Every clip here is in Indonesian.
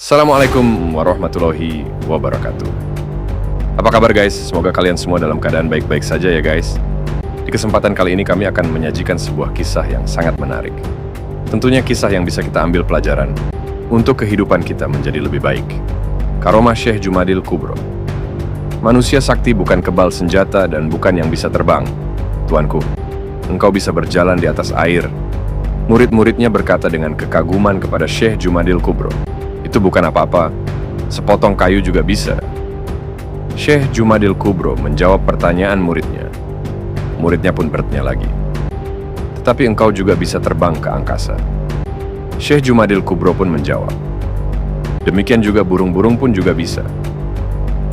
Assalamualaikum warahmatullahi wabarakatuh. Apa kabar guys? Semoga kalian semua dalam keadaan baik-baik saja ya guys. Di kesempatan kali ini kami akan menyajikan sebuah kisah yang sangat menarik. Tentunya kisah yang bisa kita ambil pelajaran untuk kehidupan kita menjadi lebih baik. Karomah Syekh Jumadil Kubro. Manusia sakti bukan kebal senjata dan bukan yang bisa terbang. Tuanku, engkau bisa berjalan di atas air. Murid-muridnya berkata dengan kekaguman kepada Syekh Jumadil Kubro. Itu bukan apa-apa, sepotong kayu juga bisa. Syekh Jumadil Kubro menjawab pertanyaan muridnya. Muridnya pun bertanya lagi. Tetapi engkau juga bisa terbang ke angkasa. Syekh Jumadil Kubro pun menjawab. Demikian juga burung-burung pun juga bisa.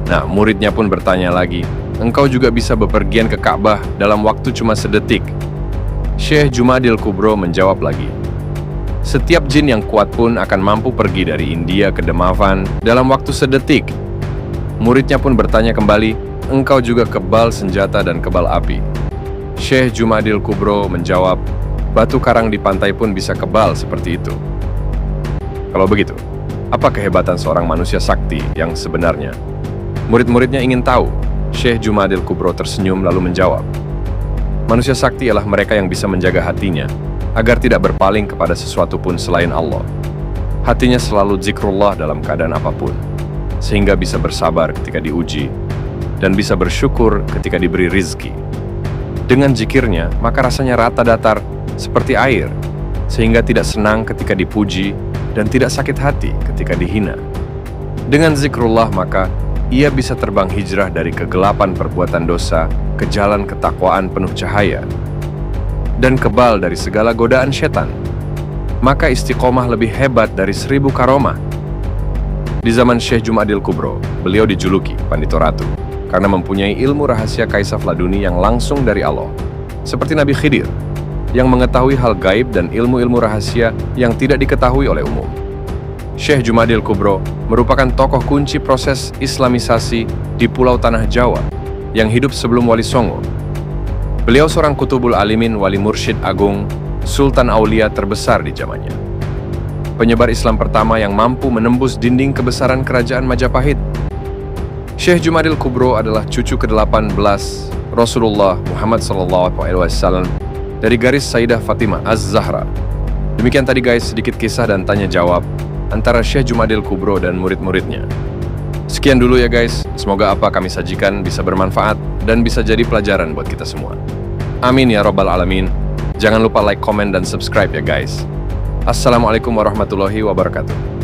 Nah, muridnya pun bertanya lagi. Engkau juga bisa bepergian ke Ka'bah dalam waktu cuma sedetik. Syekh Jumadil Kubro menjawab lagi. Setiap jin yang kuat pun akan mampu pergi dari India ke Demavan dalam waktu sedetik. Muridnya pun bertanya kembali, engkau juga kebal senjata dan kebal api. Syekh Jumadil Kubro menjawab, batu karang di pantai pun bisa kebal seperti itu. Kalau begitu, apa kehebatan seorang manusia sakti yang sebenarnya? Murid-muridnya ingin tahu. Syekh Jumadil Kubro tersenyum lalu menjawab, manusia sakti ialah mereka yang bisa menjaga hatinya agar tidak berpaling kepada sesuatu pun selain Allah. Hatinya selalu zikrullah dalam keadaan apapun, sehingga bisa bersabar ketika diuji, dan bisa bersyukur ketika diberi rizki. Dengan zikirnya, maka rasanya rata datar seperti air, sehingga tidak senang ketika dipuji, dan tidak sakit hati ketika dihina. Dengan zikrullah, maka ia bisa terbang hijrah dari kegelapan perbuatan dosa ke jalan ketakwaan penuh cahaya, dan kebal dari segala godaan setan. Maka istiqomah lebih hebat dari 1000 karomah. Di zaman Syekh Jumadil Kubro, beliau dijuluki Pandito Ratu karena mempunyai ilmu rahasia kaisaf laduni yang langsung dari Allah, seperti Nabi Khidir yang mengetahui hal gaib dan ilmu-ilmu rahasia yang tidak diketahui oleh umum. Syekh Jumadil Kubro merupakan tokoh kunci proses islamisasi di Pulau Tanah Jawa yang hidup sebelum Wali Songo. Beliau seorang kutubul alimin, wali mursyid agung, sultan aulia terbesar di zamannya. Penyebar Islam pertama yang mampu menembus dinding kebesaran kerajaan Majapahit. Syekh Jumadil Kubro adalah cucu ke-18 Rasulullah Muhammad SAW dari garis Sayyidah Fatimah Az-Zahra. Demikian tadi guys sedikit kisah dan tanya jawab antara Syekh Jumadil Kubro dan murid-muridnya. Sekian dulu ya guys, semoga apa kami sajikan bisa bermanfaat dan bisa jadi pelajaran buat kita semua. Amin ya Rabbal Alamin. Jangan lupa like, komen, dan subscribe ya guys. Assalamualaikum warahmatullahi wabarakatuh.